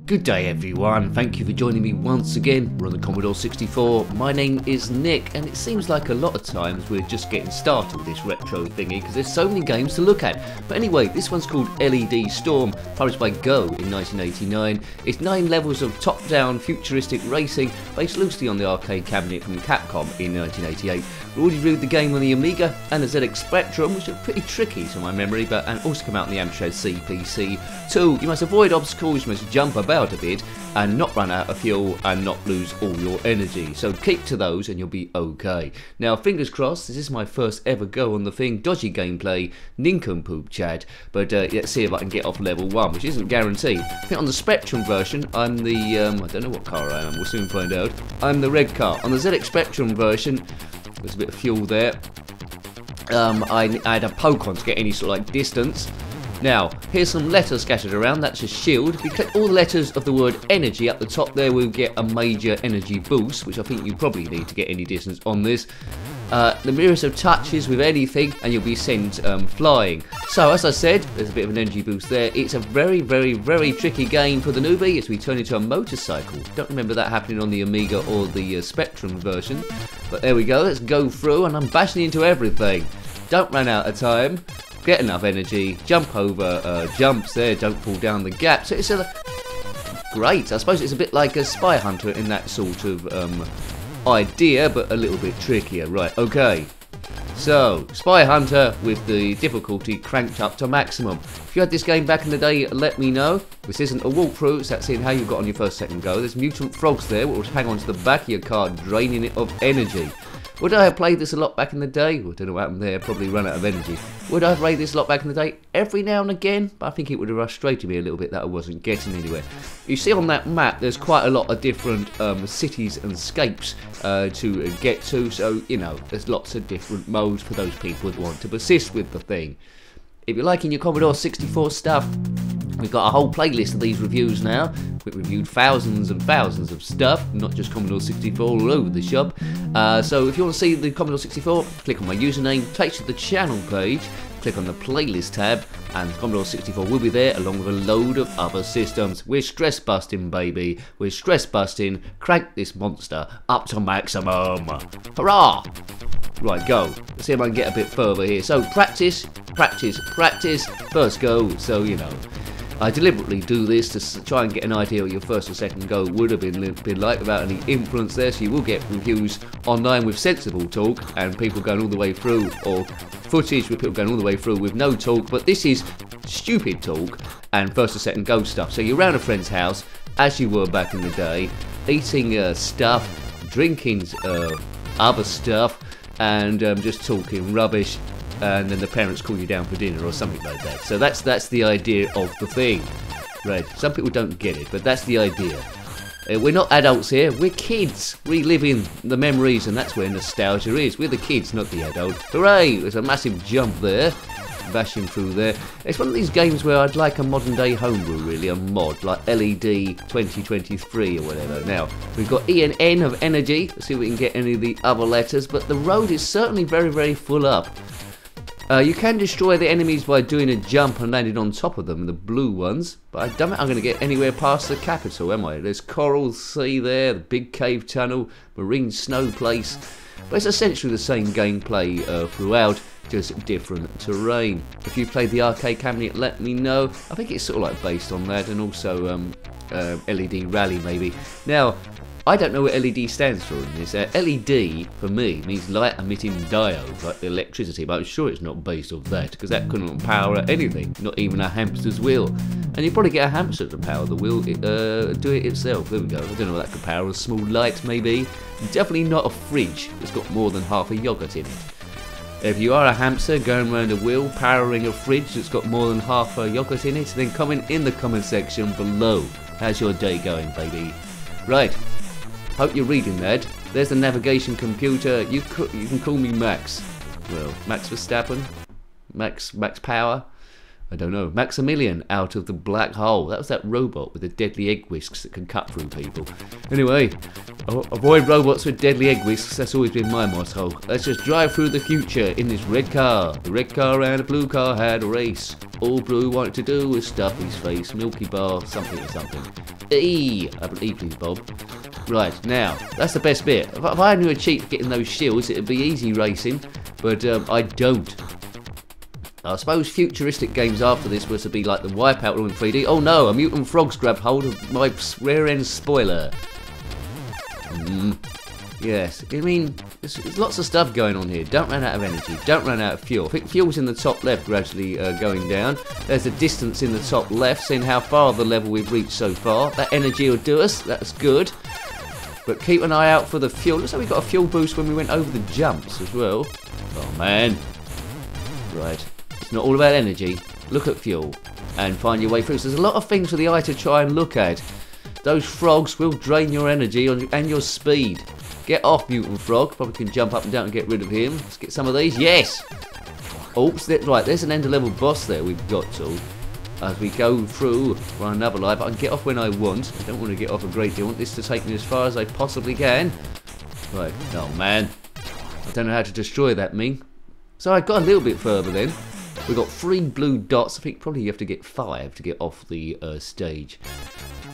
Good day everyone, thank you for joining me once again. We're on the Commodore 64, my name is Nick, and it seems like a lot of times we're just getting started with this retro thingy because there's so many games to look at. But anyway, this one's called LED Storm, published by Go in 1989. It's 9 levels of top-down futuristic racing based loosely on the arcade cabinet from Capcom in 1988. We already reviewed the game on the Amiga and the ZX Spectrum, which are pretty tricky to my memory, and also come out on the Amstrad CPC. 2. You must avoid obstacles, you must jump about a bit and not run out of fuel and not lose all your energy, so keep to those and you'll be okay. Now fingers crossed, this is my first ever go on the thing. Dodgy gameplay, nincompoop Chad, but let's see if I can get off level 1, which isn't guaranteed. I think on the Spectrum version I'm the I don't know what car I am, we'll soon find out. I'm the red car. On the ZX Spectrum version there's a bit of fuel there. I had a poke on to get any sort of like distance. Now, here's some letters scattered around, that's a shield. If you click all the letters of the word energy up the top there, we'll get a major energy boost, which I think you probably need to get any distance on this. The mirrors of touches with anything, and you'll be sent flying. So, as I said, there's a bit of an energy boost there. It's a very, very, very tricky game for the newbie as we turn into a motorcycle. Don't remember that happening on the Amiga or the Spectrum version. But there we go, let's go through, and I'm bashing into everything. Don't run out of time. Get enough energy, jump over jumps there, don't fall down the gap. So it's great. I suppose it's a bit like a Spy Hunter in that sort of idea, but a little bit trickier. Right, okay. So, Spy Hunter with the difficulty cranked up to maximum. If you had this game back in the day, let me know. This isn't a walkthrough, so that's in how you got on your first second go. There's mutant frogs there, which will hang on to the back of your car, draining it of energy. Would I have played this a lot back in the day? Well, I don't know what happened there, probably run out of energy. Would I have played this a lot back in the day? Every now and again, but I think it would have frustrated me a little bit that I wasn't getting anywhere. You see on that map, there's quite a lot of different cities and scapes to get to, so, you know, there's lots of different modes for those people that want to persist with the thing. If you're liking your Commodore 64 stuff, we've got a whole playlist of these reviews now. We've reviewed thousands and thousands of stuff, not just Commodore 64, all over the shop. So if you want to see the Commodore 64, click on my username, takes you to the channel page, click on the playlist tab, and Commodore 64 will be there along with a load of other systems. We're stress busting, baby. We're stress busting. Crank this monster up to maximum. Hurrah! Right, go. Let's see if I can get a bit further here. So practice, practice, practice. First go, so you know. I deliberately do this to try and get an idea what your first or second go would have been like without any influence there, so you will get reviews online with sensible talk and people going all the way through, or footage with people going all the way through with no talk, but this is stupid talk and first or second go stuff. So you're around a friend's house, as you were back in the day, eating stuff, drinking other stuff, and just talking rubbish, and then the parents call you down for dinner or something like that. So that's the idea of the thing. Right, some people don't get it, but that's the idea. We're not adults here, we're kids, reliving the memories, and that's where nostalgia is. We're the kids, not the adults. Hooray, there's a massive jump there, bashing through there. It's one of these games where I'd like a modern day homebrew, really, a mod, like LED 2023 or whatever. Now, we've got E and N of energy, let's see if we can get any of the other letters, but the road is certainly very, very full up. You can destroy the enemies by doing a jump and landing on top of them, the blue ones, but I don't think I'm going to get anywhere past the capital, am I? There's Coral Sea there, the big cave tunnel, marine snow place, but it's essentially the same gameplay throughout, just different terrain. If you played the arcade cabinet, let me know. I think it's sort of like based on that, and also LED Rally maybe. Now, I don't know what LED stands for in this. LED, for me, means light emitting diode, like the electricity, but I'm sure it's not based off that, because that couldn't power anything, not even a hamster's wheel. And you probably get a hamster to power the wheel, do it itself. There we go. I don't know what that could power. A small light, maybe. Definitely not a fridge that's got more than half a yogurt in it. If you are a hamster going around a wheel powering a fridge that's got more than half a yogurt in it, then comment in the comment section below. How's your day going, baby? Right. Hope you're reading that. There's the navigation computer. You can call me Max. Well, Max Verstappen, Max Power. I don't know. Maximilian out of the black hole. That was that robot with the deadly egg whisks that can cut through people. Anyway, avoid robots with deadly egg whisks. That's always been my motto. Let's just drive through the future in this red car. The red car and the blue car had a race. All Blue wanted to do was stuff his face. Milky Bar, something or something. E, please, Bob. Right, now, that's the best bit. If I knew a cheat for getting those shields, it'd be easy racing. But I don't. I suppose futuristic games after this were to be like the Wipeout all in 3D. Oh no, a mutant frog's grabbed hold of my rear end spoiler. Yes, I mean, there's lots of stuff going on here. Don't run out of energy, don't run out of fuel. I think fuel's in the top left gradually going down. There's a distance in the top left, seeing how far the level we've reached so far. That energy will do us, that's good. But keep an eye out for the fuel. Looks like we got a fuel boost when we went over the jumps as well. Oh man. Right. It's not all about energy. Look at fuel and find your way through. So there's a lot of things for the eye to try and look at. Those frogs will drain your energy and your speed. Get off, mutant frog. Probably can jump up and down and get rid of him. Let's get some of these. Yes! Oops, right, there's an end of level boss there we've got to. As we go through run another life, I can get off when I want. I don't want to get off a great deal. I want this to take me as far as I possibly can. Right, oh man. I don't know how to destroy that thing. So I got a little bit further then. We've got 3 blue dots. I think probably you have to get 5 to get off the stage.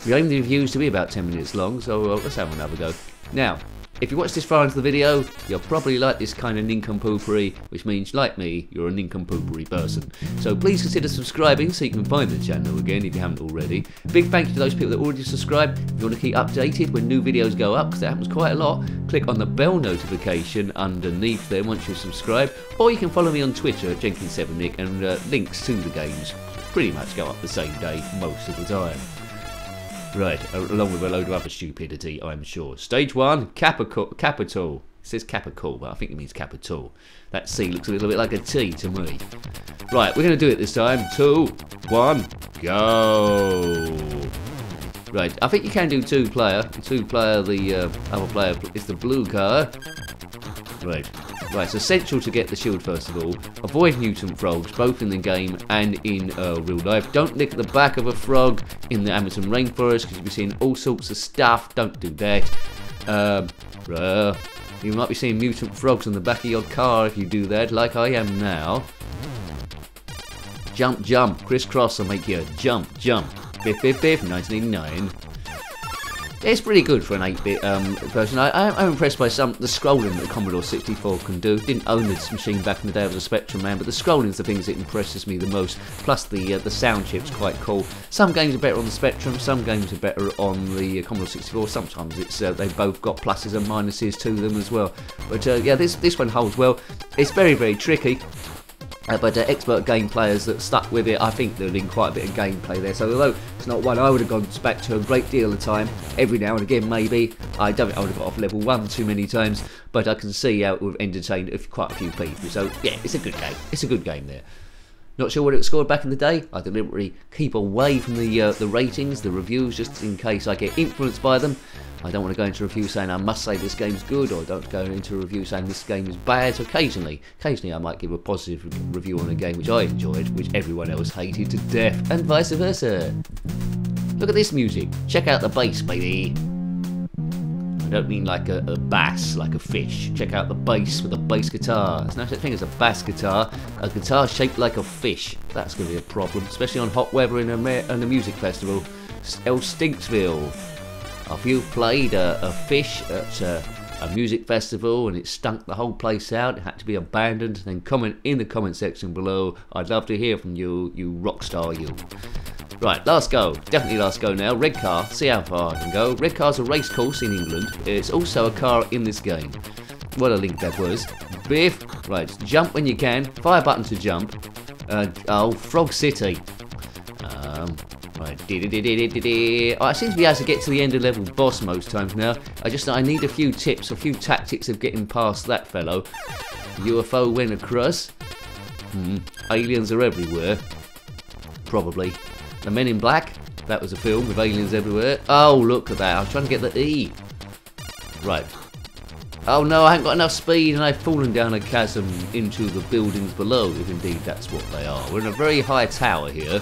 We aim the reviews to be about 10 minutes long, so let's have another go. Now, if you watch this far into the video, you'll probably like this kind of nincompoopery, which means, like me, you're a nincompoopery person. So please consider subscribing so you can find the channel again if you haven't already. Big thank you to those people that already subscribed. If you want to keep updated when new videos go up, because that happens quite a lot, click on the bell notification underneath there once you're subscribed, or you can follow me on Twitter at Jenkins7Nick, and links to the games pretty much go up the same day most of the time. Right, along with a load of other stupidity, I'm sure. Stage 1, capital. It says capital, but I think it means capital. That C looks a little bit like a T to me. Right, we're going to do it this time. 2, 1, go. Right, I think you can do 2-player. 2-player, the other player is the blue car. Right. Right, it's essential to get the shield first of all. Avoid mutant frogs, both in the game and in real life. Don't lick the back of a frog in the Amazon rainforest, because you'll be seeing all sorts of stuff. Don't do that. You might be seeing mutant frogs on the back of your car if you do that, like I am now. Jump, jump, crisscross will make you jump, jump. Biff, biff, biff, 1989. It's pretty good for an 8-bit version. I'm impressed by the scrolling that the Commodore 64 can do. Didn't own this machine back in the day. I was a Spectrum man, but the scrolling's the things that impresses me the most. Plus the sound chip's quite cool. Some games are better on the Spectrum, some games are better on the Commodore 64. Sometimes it's they've both got pluses and minuses to them as well. But yeah, this one holds well. It's very, very tricky. But expert game players that stuck with it, I think there'd been quite a bit of gameplay there. So although it's not one I would have gone back to a great deal of time, every now and again maybe, I don't think I would have got off level 1 too many times, but I can see how it would have entertained quite a few people. So yeah, it's a good game. It's a good game there. Not sure what it scored back in the day. I deliberately keep away from the ratings, the reviews, just in case I get influenced by them. I don't want to go into a review saying I must say this game's good, or don't go into a review saying this game is bad. So occasionally I might give a positive review on a game which I enjoyed, which everyone else hated to death, and vice versa. Look at this music. Check out the bass, baby. I don't mean like a bass, like a fish. Check out the bass with a bass guitar. There's no such thing as a bass guitar. A guitar shaped like a fish. That's going to be a problem, especially on hot weather in a music festival. El Stinksville. If you've played a fish at a music festival and it stunk the whole place out, it had to be abandoned, then comment in the comment section below. I'd love to hear from you, you rock star you. Right, last go. Definitely last go now. Red car. See how far I can go. Red car's a race course in England. It's also a car in this game. What a link that was. Biff. Right, jump when you can. Fire button to jump. Oh, Frog City. Right. I seem to be able to get to the end of level boss most times now. I need a few tips, a few tactics of getting past that fellow. UFO went across. Aliens are everywhere. Probably. The Men in Black. That was a film with aliens everywhere. Oh, look at that. I was trying to get the E. Right. Oh no, I haven't got enough speed and I've fallen down a chasm into the buildings below, if indeed that's what they are. We're in a very high tower here.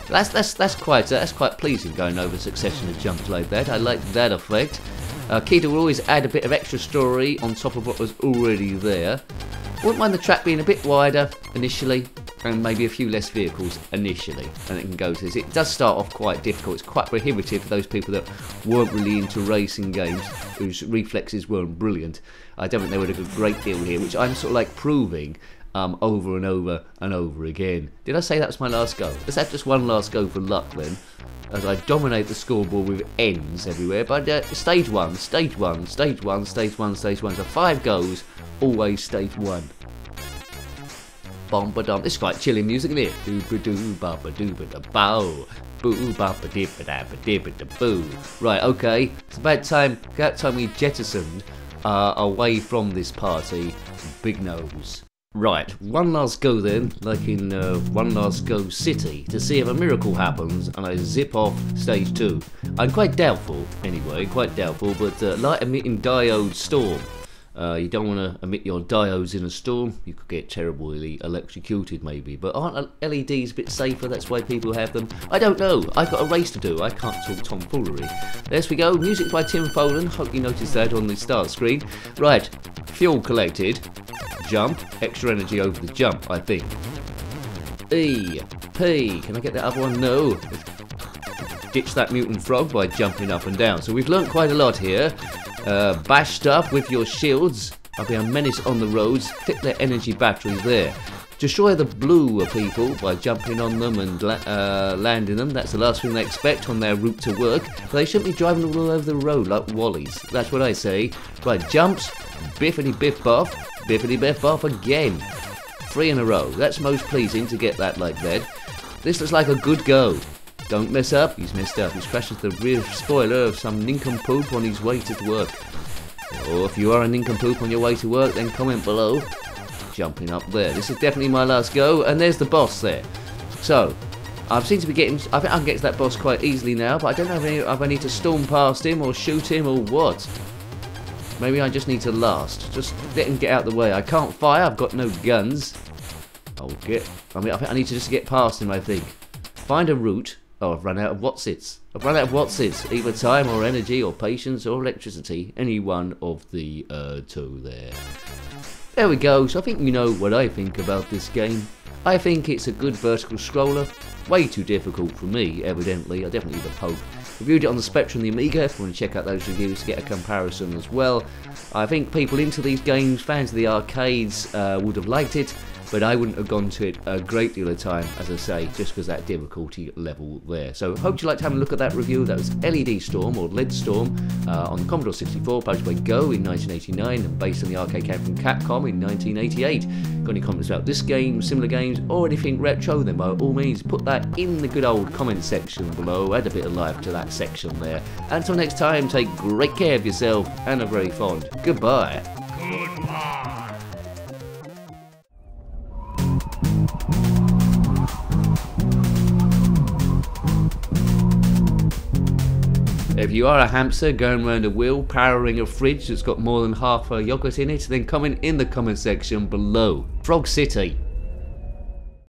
That's quite pleasing, going over a succession of jumps like that. I like that effect. Key will always add a bit of extra story on top of what was already there. Wouldn't mind the track being a bit wider initially, and maybe a few less vehicles initially, and it can go to this. It does start off quite difficult. It's quite prohibitive for those people that weren't really into racing games, whose reflexes weren't brilliant. I don't think they would have a great deal here, which I'm sort of like proving over and over and over again. Did I say that was my last go? Let's have just one last go for luck then, as I dominate the scoreboard with N's everywhere. But stage 1, stage 1, stage 1, stage 1, stage 1. So 5 goes, always stage 1. Bom ba dum. This is quite chilling music, isn't it? Doo ba doo ba ba doo ba da bow. Boo ba ba dip ba da ba dip ba da boo. Right, okay. It's about time we jettisoned away from this party. Big nose. Right, one last go then, like in One Last Go City, to see if a miracle happens and I zip off stage 2. I'm quite doubtful, anyway, quite doubtful, but light emitting diode storm. You don't want to emit your diodes in a storm, you could get terribly electrocuted maybe, but aren't LEDs a bit safer? That's why people have them. I don't know, I've got a race to do, I can't talk tomfoolery. There we go, music by Tim Folan, hope you noticed that on the start screen. Right, fuel collected. Jump, extra energy over the jump, I think. E, P, can I get that other one? No. Ditch that mutant frog by jumping up and down. So we've learnt quite a lot here. Bash stuff with your shields. I'll be a menace on the roads. Fit their energy batteries there. Destroy the blue people by jumping on them and landing them. That's the last thing they expect on their route to work. But they shouldn't be driving all over the road like Wallies. That's what I say. Right, jumps, biffity biff boff, biffity biff boff again. 3 in a row. That's most pleasing to get that like that. This looks like a good go. Don't mess up. He's messed up. He's crashed into the rear spoiler of some nincompoop on his way to work. Or if you are a nincompoop on your way to work, then comment below. Jumping up there. This is definitely my last go, and there's the boss there. So, I seem to be getting. I think I can get to that boss quite easily now, but I don't know if I need to storm past him or shoot him or what. Maybe I just need to last. Just let him get out of the way. I can't fire. I've got no guns. I think I need to just get past him. I think. Find a route. Oh, I've run out of whatsits. I've run out of whatsits. Either time or energy or patience or electricity. Any one of the two there. There we go, so I think you know what I think about this game. I think it's a good vertical scroller, way too difficult for me, evidently. I definitely need a poke. Reviewed it on the Spectrum and the Amiga, if you want to check out those reviews to get a comparison as well. I think people into these games, fans of the arcades, would have liked it, but I wouldn't have gone to it a great deal of time, as I say, just because that difficulty level there. So hope you liked having a look at that review. That was LED Storm, or LED Storm, on the Commodore 64, published by Go in 1989, and based on the arcade game from Capcom in 1988. Got any comments about this game, similar games, or anything retro, then by all means put that in the good old comment section below. Add a bit of life to that section there. Until next time, take great care of yourself, and a very fond goodbye. Goodbye. If you are a hamster going around a wheel powering a fridge that's got more than half a yogurt in it, then comment in the comment section below. Frog City.